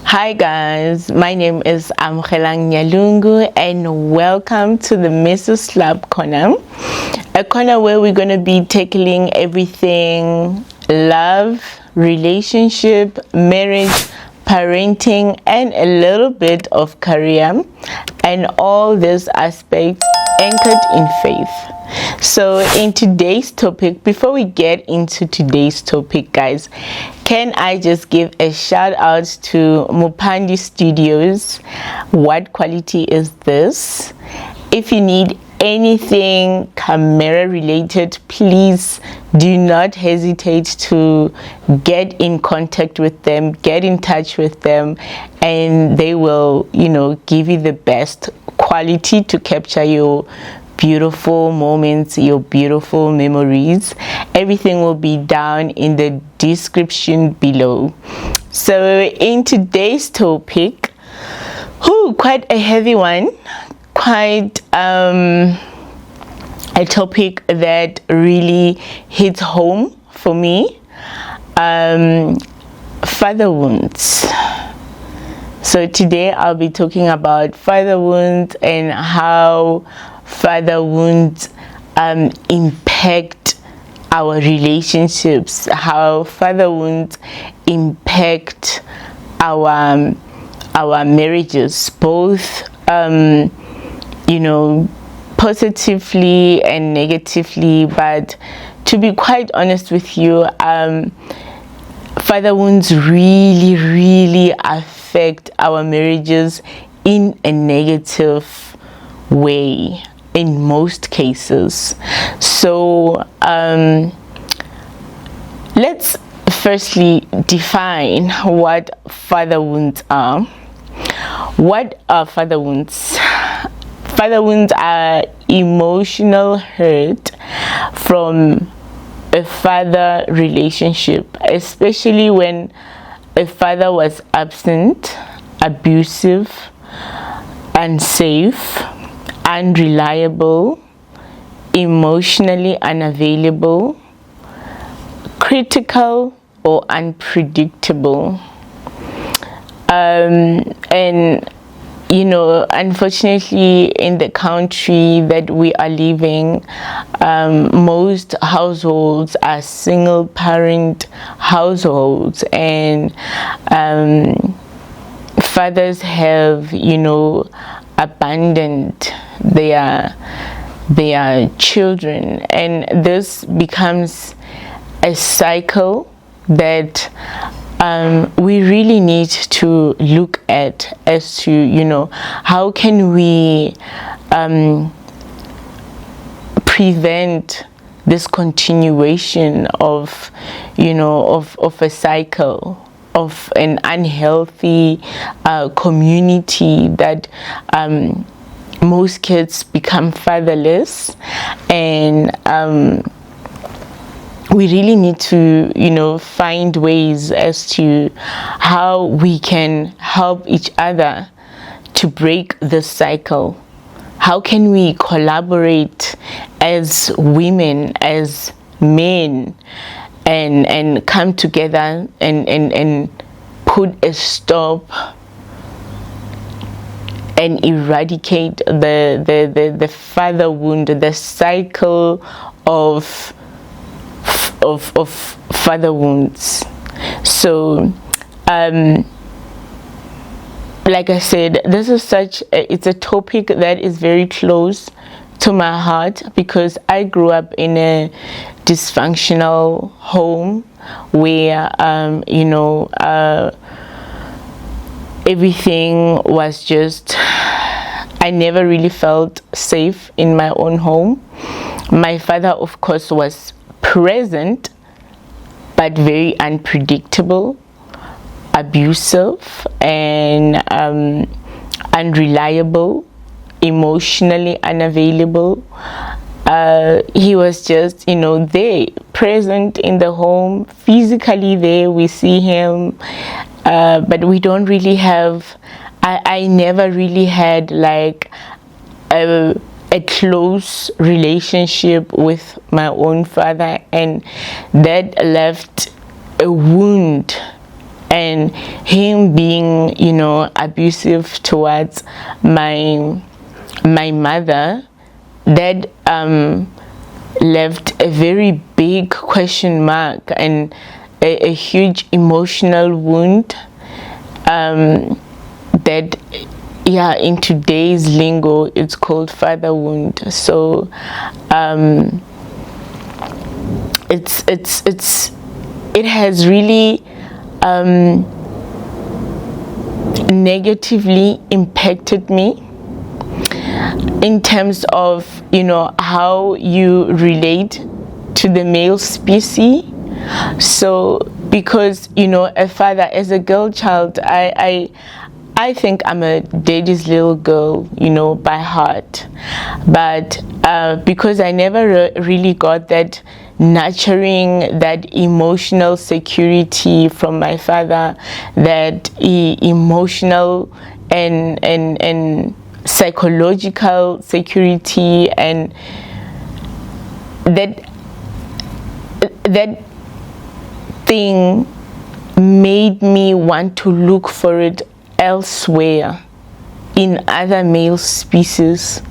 Hi guys, my name is Amkhelang Nyalungu and welcome to the Mrs. Lab Corner, a corner where we're going to be tackling everything love, relationship, marriage, parenting, and a little bit of career, and all these aspects anchored in faith. So in today's topic, before we get into today's topic, guys, can I just give a shout out to Mupandi Studios? What quality is this? If you need anything camera related, please do not hesitate to get in contact with them, get in touch with them, and they will, give you the best quality to capture your beautiful moments, your beautiful memories. Everything will be down in the description below. So in today's topic, quite a heavy one, quite a topic that really hits home for me, father wounds. So today I'll be talking about father wounds and how father wounds impact our relationships, how father wounds impact our marriages, both positively and negatively. But to be quite honest with you, father wounds really affect our marriages in a negative way in most cases. So let's firstly define what father wounds are. What are father wounds? Father wounds are emotional hurt from a father relationship, especially when a father was absent, abusive, unsafe, unreliable, emotionally unavailable, critical, or unpredictable. Unfortunately, in the country that we are living, most households are single parent households, and fathers have abandoned their children, and this becomes a cycle that we really need to look at as to how can we prevent this continuation of a cycle of an unhealthy community that most kids become fatherless. And we really need to find ways as to how we can help each other to break this cycle. How can we collaborate as women, as men, and come together and put a stop and eradicate the father wound, the cycle of father wounds. So like I said, this is it's a topic that is very close to my heart, because I grew up in a dysfunctional home where everything was just, I never really felt safe in my own home. My father, of course, was present but very unpredictable, abusive, and unreliable, emotionally unavailable. He was just there, present in the home, physically there, we see him, but we don't really have, I never really had like a close relationship with my own father, and that left a wound and him being, you know, abusive towards my mother, that left a very big question mark and a huge emotional wound, that, yeah, in today's lingo it's called father wound. So it has really negatively impacted me in terms of, you know, how you relate to the male species. So because, you know, a father, as a girl child, I think I'm a daddy's little girl, you know, by heart. But because I never really got that nurturing, that emotional security from my father, that emotional and psychological security, and that thing made me want to look for it elsewhere in other male species.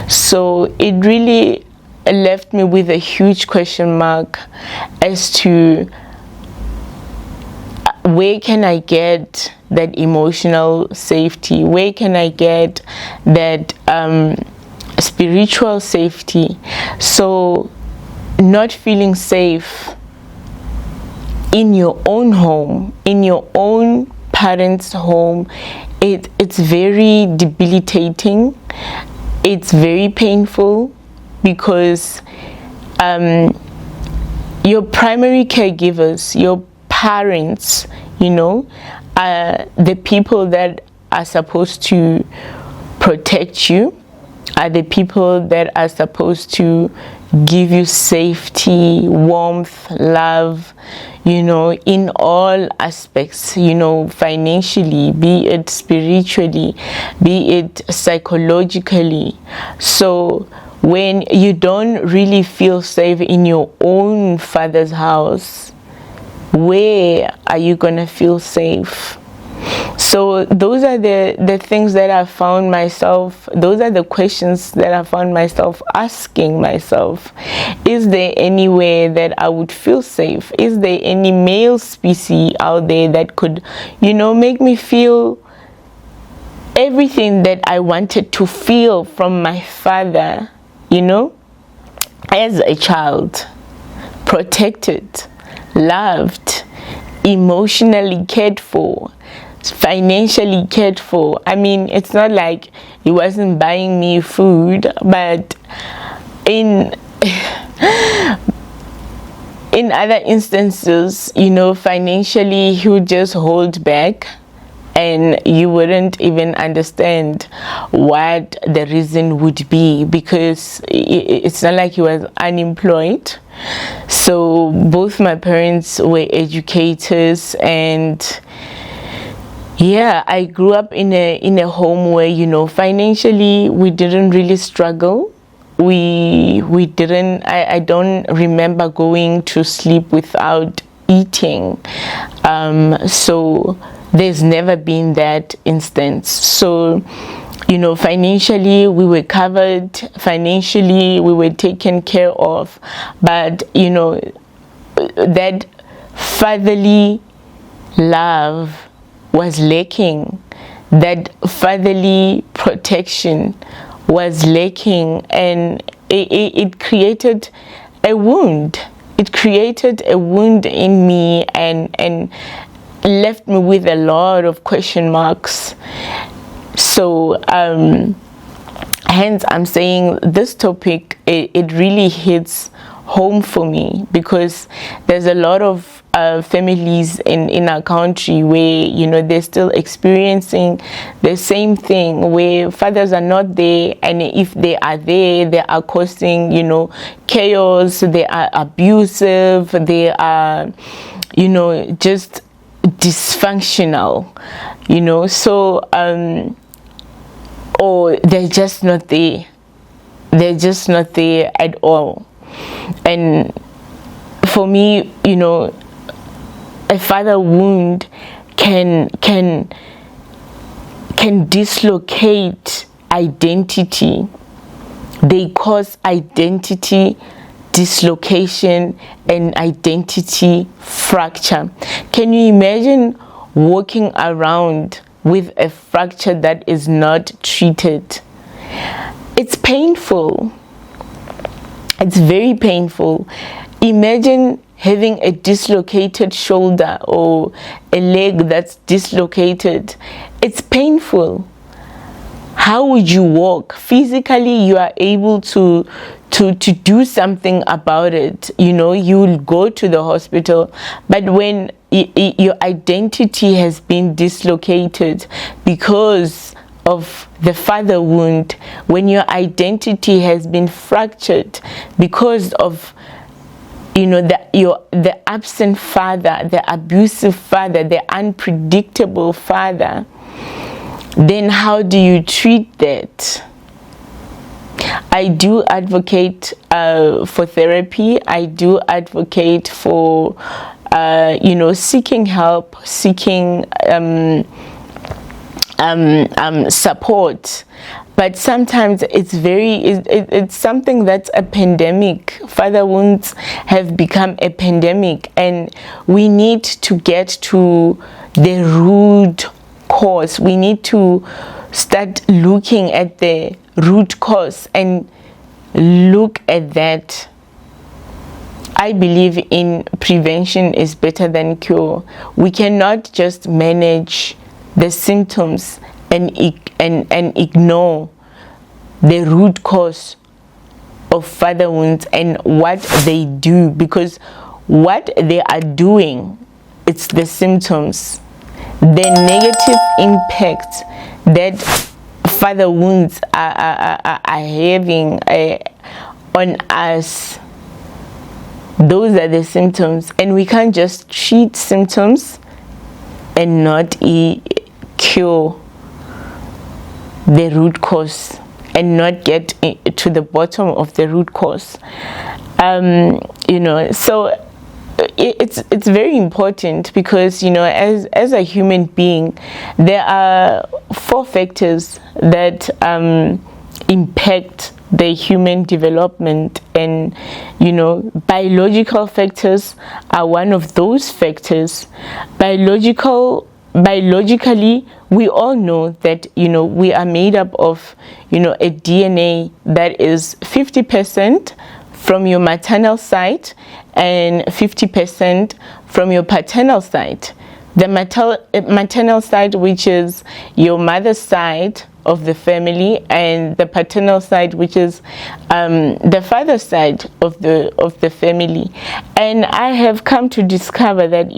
So it really left me with a huge question mark as to where can I get that emotional safety, where can I get that spiritual safety. So not feeling safe in your own home, in your own parents' home, it's very debilitating, it's very painful, because your primary caregivers, your parents, you know, are the people that are supposed to protect you, are the people that are supposed to give you safety, warmth, love, you know, in all aspects, you know, financially, be it spiritually, be it psychologically. So when you don't really feel safe in your own father's house, where are you gonna feel safe? So those are the things that I found myself, those are the questions that I found myself asking myself. Is there anywhere that I would feel safe? Is there any male species out there that could, you know, make me feel everything that I wanted to feel from my father, you know, as a child? Protected, loved, emotionally cared for, financially cared for. I mean, it's not like he wasn't buying me food, but in other instances, you know, financially he would just hold back, and you wouldn't even understand what the reason would be, because it's not like he was unemployed. So both my parents were educators, and yeah, I grew up in a home where, you know, financially we didn't really struggle. We didn't, I don't remember going to sleep without eating. So there's never been that instance. So, you know, financially we were covered, financially we were taken care of, but, you know, that fatherly love was lacking, that fatherly protection was lacking, and it created a wound. It created a wound in me, and left me with a lot of question marks. So hence I'm saying this topic, it really hits home for me, because there's a lot of families in our country where, you know, they're still experiencing the same thing, where fathers are not there, and if they are there, they are causing, you know, chaos, they are abusive, they are, you know, just dysfunctional, you know. So or they're just not there, they're just not there at all. And for me, you know, a father wound can dislocate identity. They cause identity dislocation and identity fracture. Can you imagine walking around with a fracture that is not treated? It's painful. It's very painful. Imagine having a dislocated shoulder or a leg that's dislocated. It's painful. How would you walk? Physically, you are able to do something about it. You know, you will go to the hospital. But when your identity has been dislocated because of the father wound, when your identity has been fractured because of, you know, the absent father, the abusive father, the unpredictable father, then how do you treat that? I do advocate for therapy. I do advocate for seeking help, seeking support. But sometimes it's something that's a pandemic. Father wounds have become a pandemic, and we need to get to the root cause. We need to start looking at the root cause and look at that. I believe in prevention is better than cure. We cannot just manage the symptoms and ignore the root cause of father wounds and what they do, because what they are doing, it's the symptoms, the negative impact that father wounds are having on us. Those are the symptoms, and we can't just treat symptoms and not cure the root cause and not get to the bottom of the root cause. So it's very important, because as a human being, there are 4 factors that impact the human development, and biological factors are one of those factors. Biologically, we all know that we are made up of a DNA that is 50% from your maternal side and 50% from your paternal side. The maternal side, which is your mother's side of the family, and the paternal side, which is the father's side of the family. And I have come to discover that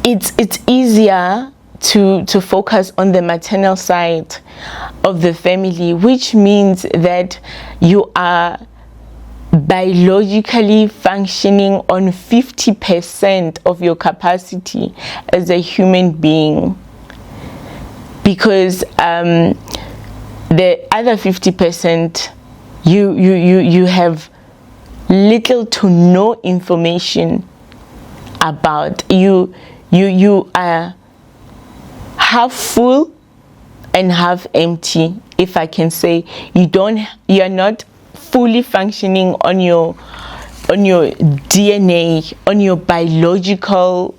it's easier to focus on the maternal side of the family, which means that you are biologically functioning on 50% of your capacity as a human being, because the other 50% you have little to no information about. You are half full and half empty, if I can say. You are not fully functioning on your DNA, on your biological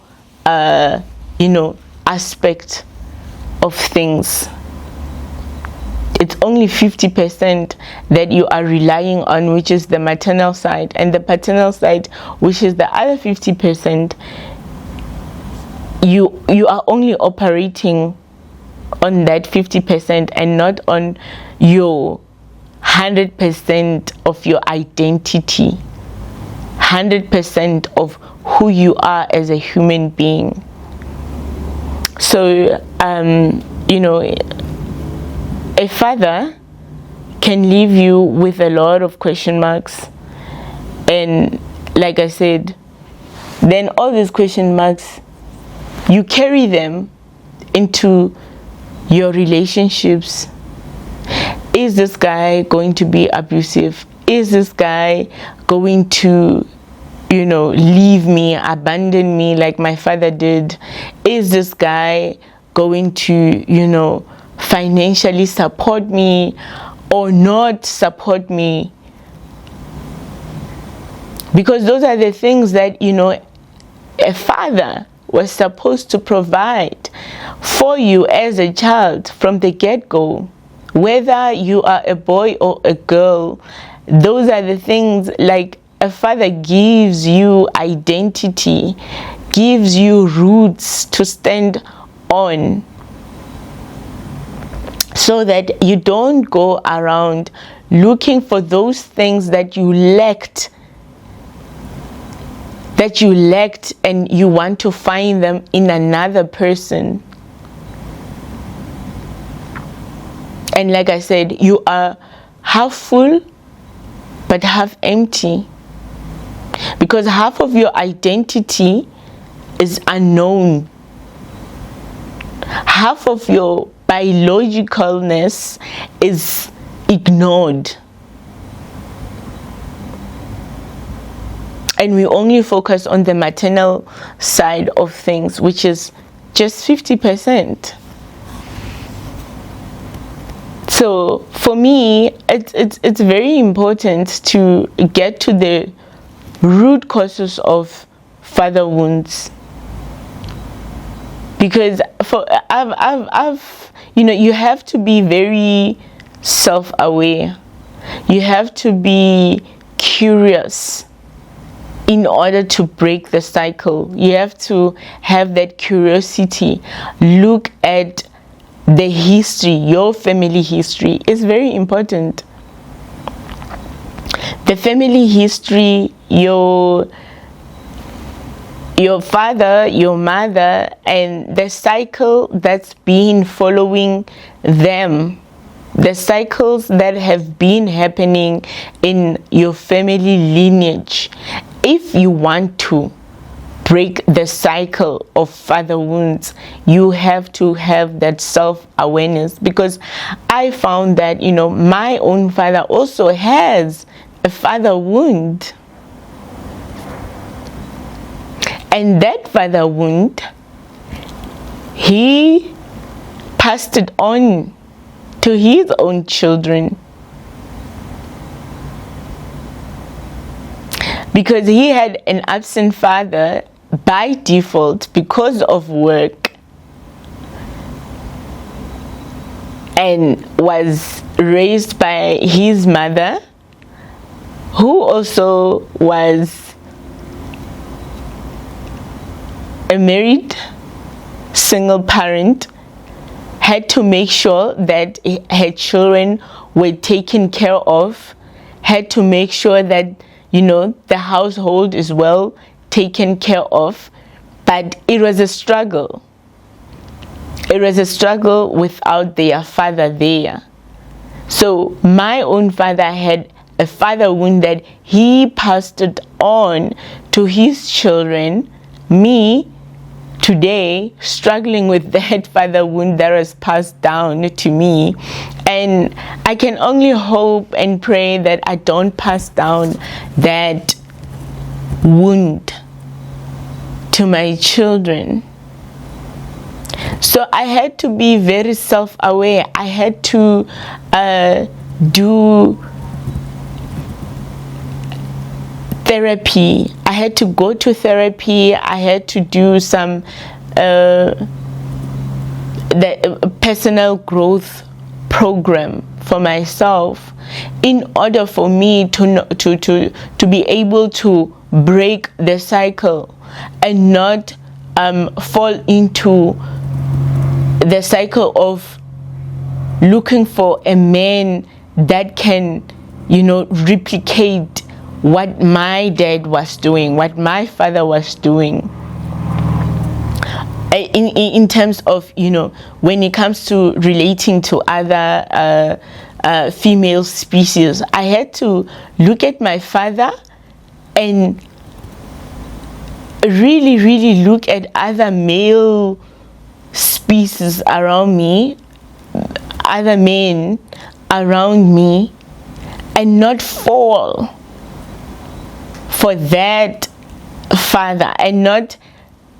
aspect of things. It's only 50% that you are relying on, which is the maternal side, and the paternal side, which is the other 50%. You are only operating on that 50% and not on your 100% of your identity, 100% of who you are as a human being. So a father can leave you with a lot of question marks, and like I said, then all these question marks, you carry them into your relationships. Is this guy going to be abusive? Is this guy going to leave me, abandon me like my father did? Is this guy going to, financially support me or not support me? Because those are the things that, a father was supposed to provide for you as a child from the get-go. Whether you are a boy or a girl, those are the things. Like, a father gives you identity, gives you roots to stand on, so that you don't go around looking for those things that you lacked, and you want to find them in another person. And like I said, you are half full but half empty, because half of your identity is unknown. Half of your biologicalness is ignored. And we only focus on the maternal side of things, which is just 50%. So for me, it's very important to get to the root causes of father wounds, because you have to be very self-aware. You have to be curious in order to break the cycle. You have to have that curiosity. Look at the history. Your family history is very important. The family history, your father, your mother, and the cycle that's been following them, the cycles that have been happening in your family lineage. If you want to break the cycle of father wounds, you have to have that self-awareness, because I found that my own father also has a father wound, and that father wound, he passed it on to his own children, because he had an absent father by default because of work, and was raised by his mother, who also was a married single parent, had to make sure that her children were taken care of, had to make sure that the household is well taken care of. But it was a struggle. It was a struggle without their father there. So my own father had a father wound that he passed it on to his children. Me, today, struggling with that father wound that was passed down to me. And I can only hope and pray that I don't pass down that wound to my children. So I had to be very self-aware. I had to do therapy. I had to go to therapy. I had to do some the personal growth program for myself, in order for me to be able to break the cycle and not fall into the cycle of looking for a man that can replicate what my dad was doing, what my father was doing. In terms of when it comes to relating to other female species, I had to look at my father and really look at other male species around me, other men around me, and not fall for that father, and not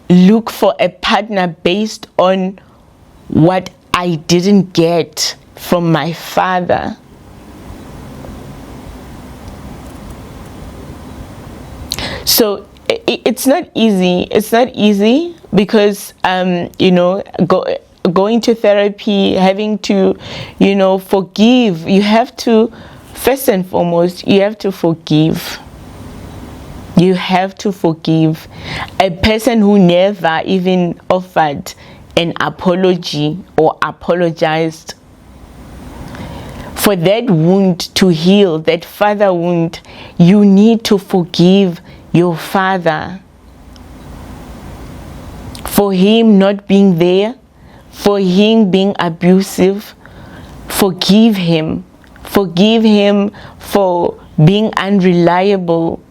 look for a partner based on what I didn't get from my father. So it's not easy. It's not easy because going to therapy, having to forgive. You have to, first and foremost, you have to forgive. You have to forgive a person who never even offered an apology or apologized. For that wound to heal, that father wound, you need to forgive your father for him not being there, for him being abusive. Forgive him. Forgive him for being unreliable.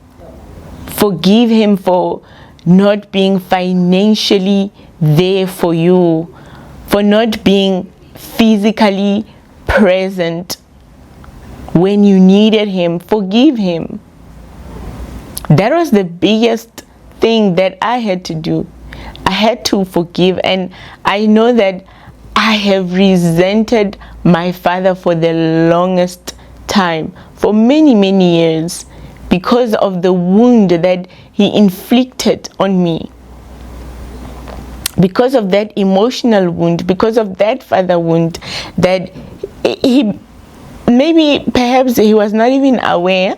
Forgive him for not being financially there for you, for not being physically present when you needed him. Forgive him. That was the biggest thing that I had to do. I had to forgive, and I know that I have resented my father for the longest time, for many, many years, because of the wound that he inflicted on me. Because of that emotional wound, because of that father wound, that he perhaps he was not even aware.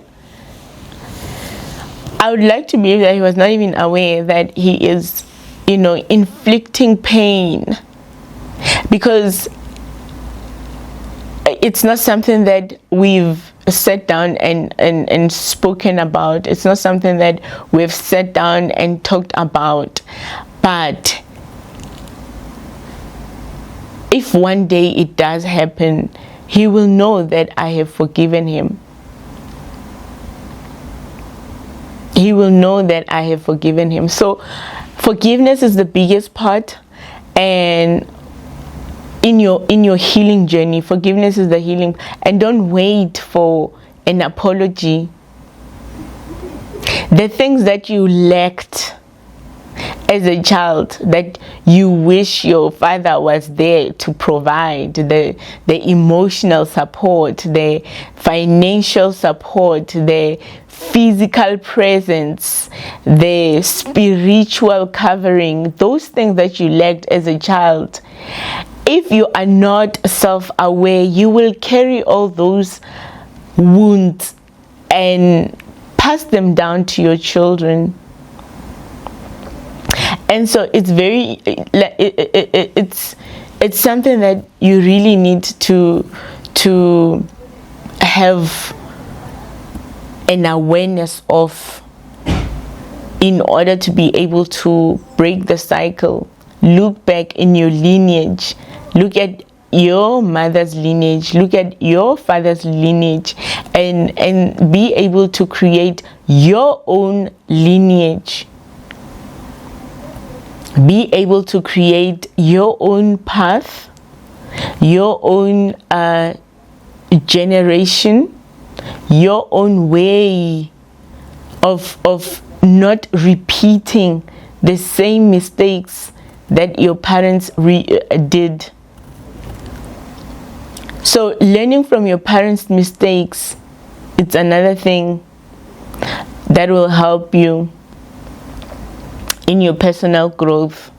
I would like to believe that he was not even aware that he is, inflicting pain, because it's not something that we've sat down and spoken about. It's not something that we've sat down and talked about. But if one day it does happen, he will know that I have forgiven him. He will know that I have forgiven him. So forgiveness is the biggest part, and in your healing journey, forgiveness is the healing. And don't wait for an apology. The things that you lacked as a child, that you wish your father was there to provide, the emotional support, the financial support, the physical presence, the spiritual covering, those things that you lacked as a child. If you are not self-aware, you will carry all those wounds and pass them down to your children. And so it's it's something that you really need to have an awareness of, in order to be able to break the cycle. Look back in your lineage. Look at your mother's lineage. Look at your father's lineage, and be able to create your own lineage. Be able to create your own path, your own generation, your own way of not repeating the same mistakes that your parents did. So learning from your parents' mistakes, it's another thing that will help you in your personal growth.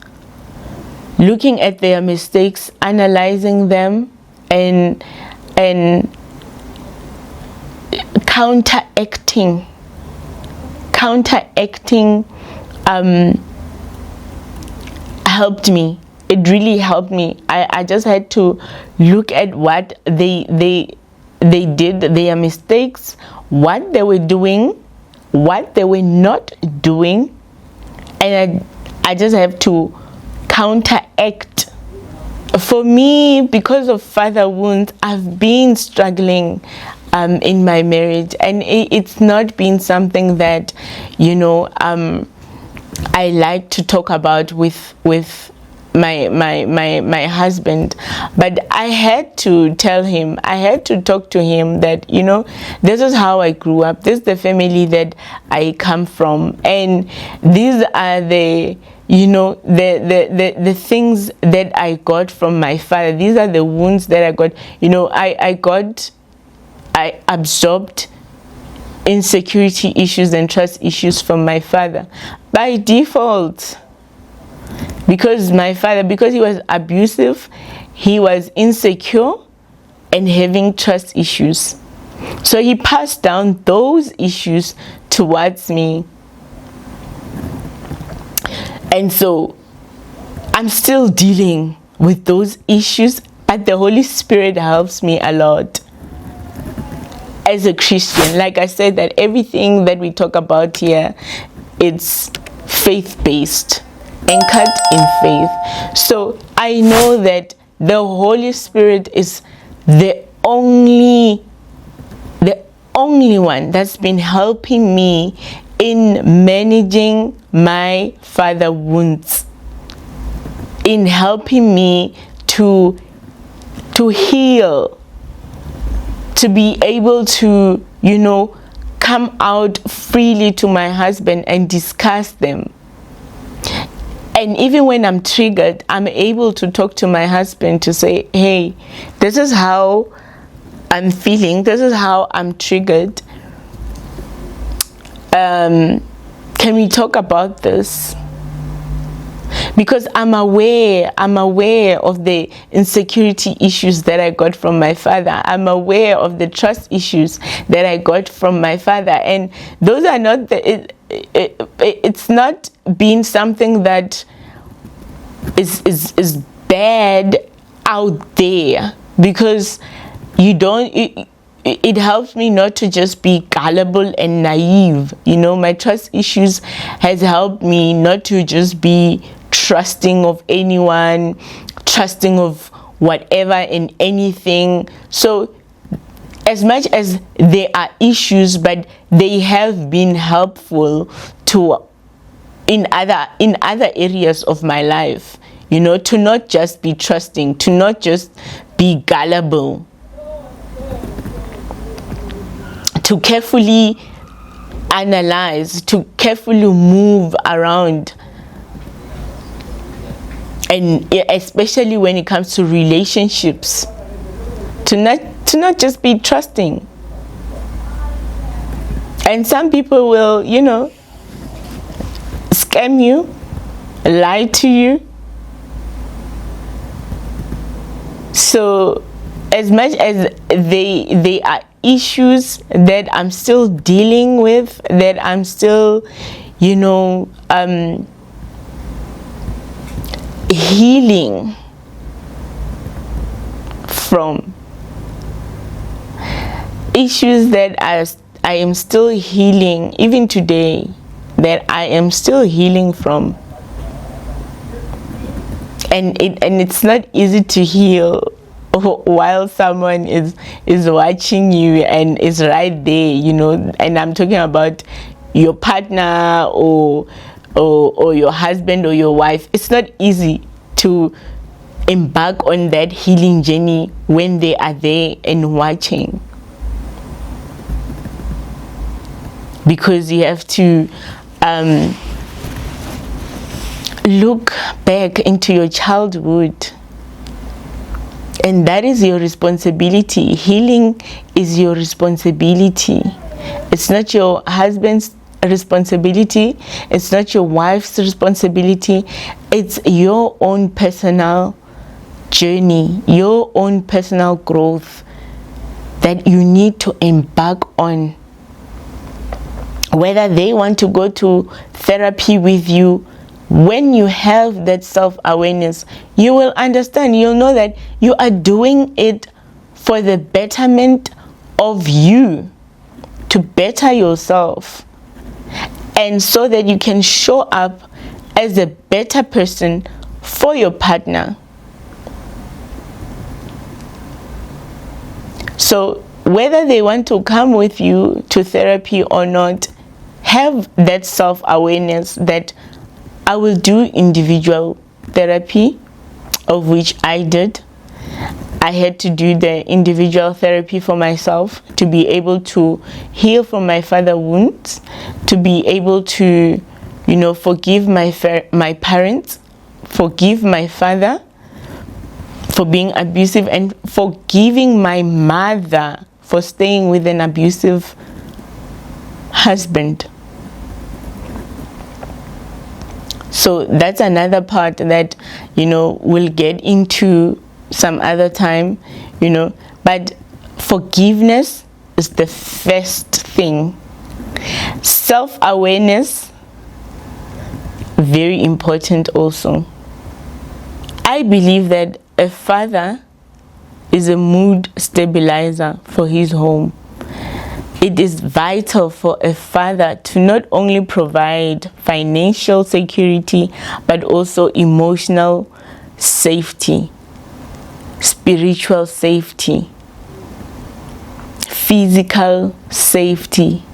Looking at their mistakes, analyzing them, and counteracting helped me. It really helped me. I just had to look at what they did, their mistakes, what they were doing, what they were not doing, and I just have to counteract. For me, because of father wounds, I've been struggling in my marriage, and it's not been something that I like to talk about with my husband. But I had to tell him, I had to talk to him that, you know, this is how I grew up, this is the family that I come from, and these are the, you know, the things that I got from my father. These are the wounds that I got. You know, I absorbed insecurity issues and trust issues from my father by default, because my father, because he was abusive, he was insecure and having trust issues, so he passed down those issues towards me. And so I'm still dealing with those issues, but the Holy Spirit helps me a lot as a Christian. Like I said, that everything that we talk about here, it's faith-based, anchored in faith. So I know that the Holy Spirit is the only one that's been helping me in managing my father wounds, in helping me to heal, to be able to, you know, come out freely to my husband and discuss them. And even when I'm triggered, I'm able to talk to my husband to say, hey, this is how I'm feeling, this is how I'm triggered. Can we talk about this? Because I'm aware of the insecurity issues that I got from my father. I'm aware of the trust issues that I got from my father, and those are not it's not being something that is bad out there, because you don't. It helps me not to just be gullible and naive. You know, my trust issues has helped me not to just be trusting of anyone, trusting of whatever and anything. So as much as there are issues, but they have been helpful to in other areas of my life, you know, to not just be trusting, to not just be gullible, to carefully analyze, to carefully move around, and especially when it comes to relationships, to not just be trusting. And some people will, you know, scam you, lie to you. So as much as they are issues that I'm still dealing with, that I'm still, you know, healing from, issues that I am still healing even today, that I am still healing from. And it's not easy to heal while someone is watching you and is right there, you know. And I'm talking about your partner or your husband or your wife. It's not easy to embark on that healing journey when they are there and watching, because you have to look back into your childhood, and that is your responsibility. Healing is your responsibility. It's not your husband's responsibility, it's not your wife's responsibility. It's your own personal journey, your own personal growth that you need to embark on. Whether they want to go to therapy with you, when you have that self-awareness, you will understand, you'll know that you are doing it for the betterment of you, to better yourself, and so that you can show up as a better person for your partner. So whether they want to come with you to therapy or not, have that self-awareness that I will do individual therapy of which I did. I had to do the individual therapy for myself to be able to heal from my father wounds, to be able to, forgive my parents, forgive my father for being abusive, and forgiving my mother for staying with an abusive husband. So that's another part that, we'll get into some other time, but forgiveness is the first thing. Self-awareness, very important also. I believe that a father is a mood stabilizer for his home. It is vital for a father to not only provide financial security, but also emotional safety, spiritual safety, physical safety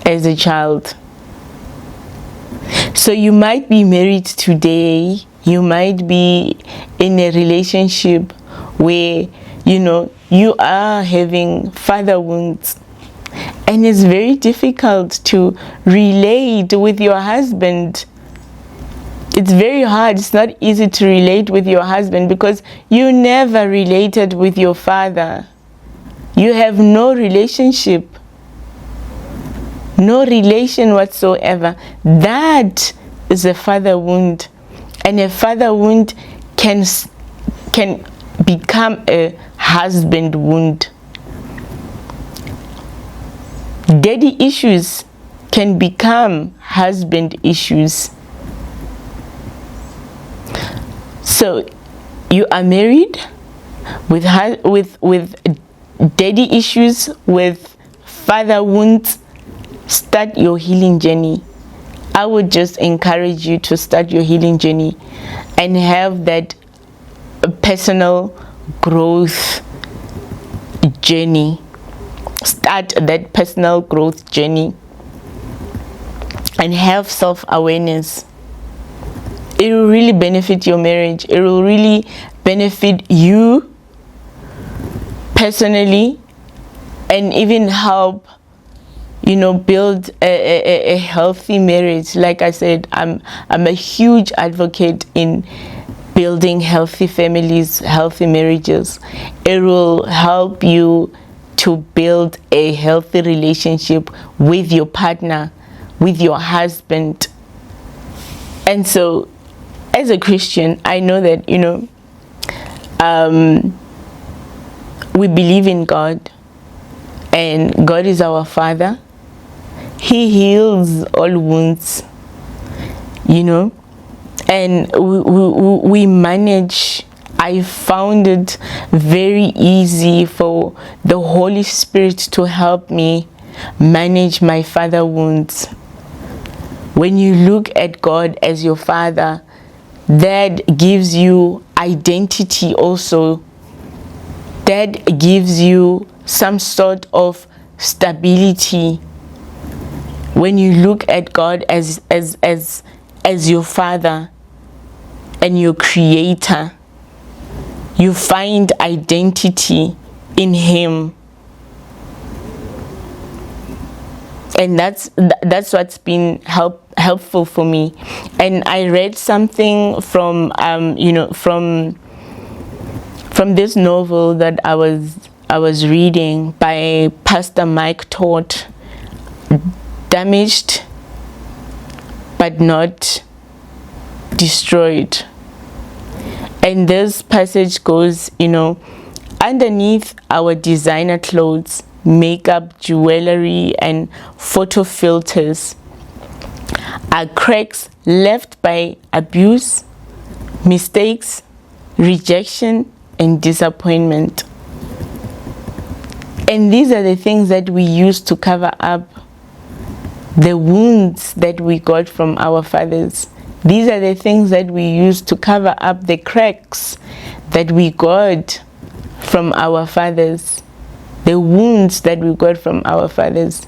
as a child. So you might be married today, you might be in a relationship where, you are having father wounds, and it's very difficult to relate with your husband. It's very hard. It's not easy to relate with your husband because you never related with your father. You have no relationship, no relation whatsoever. That is a father wound, and a father wound can become a husband wound. Daddy issues can become husband issues. So you are married with daddy issues, with father wounds. Start your healing journey. I would just encourage you to start your healing journey and have that personal growth journey. Start that personal growth journey and have self-awareness. It will really benefit your marriage. It will really benefit you personally, and even help, build a healthy marriage. Like I said, I'm a huge advocate in building healthy families, healthy marriages. It will help you to build a healthy relationship with your partner, with your husband. And so as a Christian, I know that, we believe in God, and God is our Father. He heals all wounds, and we manage. I found it very easy for the Holy Spirit to help me manage my father wounds. When you look at God as your Father, that gives you identity also. That gives you some sort of stability. When you look at God as your Father and your Creator, you find identity in Him. And that's what's been helpful for me. And I read something from from this novel that I was reading by Pastor Mike Todd, Damaged but Not Destroyed. And this passage goes, underneath our designer clothes, makeup, jewelry, and photo filters are cracks left by abuse, mistakes, rejection, and disappointment. And these are the things that we use to cover up the wounds that we got from our fathers. These are the things that we use to cover up the cracks that we got from our fathers, the wounds that we got from our fathers.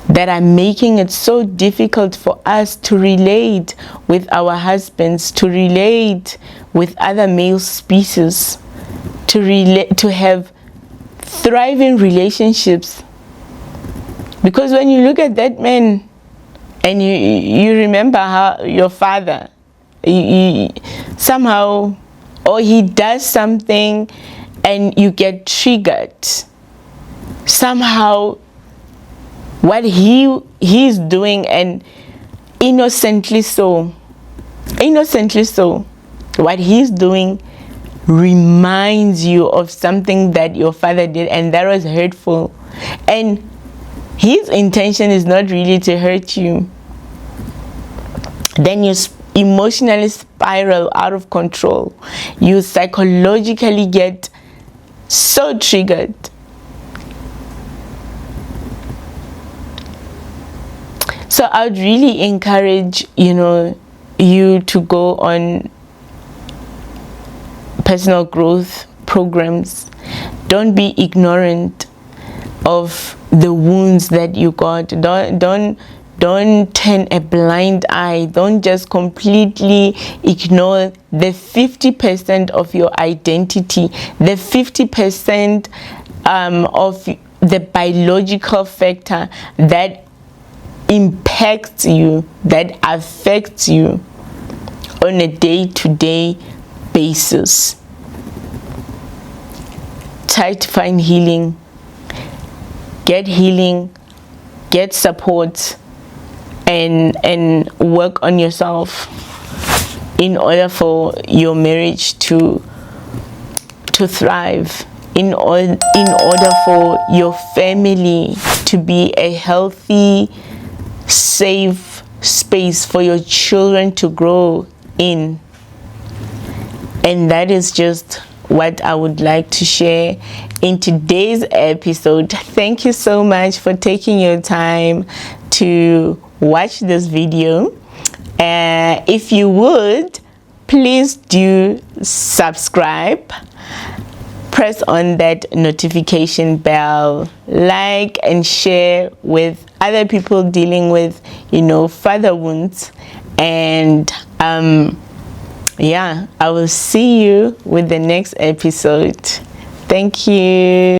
that are making it so difficult for us to relate with our husbands, to relate with other male species, to have thriving relationships. Because when you look at that man and you remember how your father, somehow, or he does something and you get triggered, somehow what he's doing, and innocently so, what he's doing reminds you of something that your father did, and that was hurtful, and his intention is not really to hurt you. Then you emotionally spiral out of control. You psychologically get so triggered. So I would really encourage, you to go on personal growth programs. Don't be ignorant of the wounds that you got. Don't turn a blind eye. Don't just completely ignore the 50% of your identity, the 50% of the biological factor that impacts you, that affects you on a day-to-day basis. Try to find healing. Get healing, get support, and work on yourself in order for your marriage to thrive, in order for your family to be a healthy, safe space for your children to grow in. And that is just what I would like to share in today's episode. Thank you so much for taking your time to watch this video. If you would, please do subscribe, press on that notification bell, like and share with other people dealing with father wounds. And I will see you with the next episode. Thank you.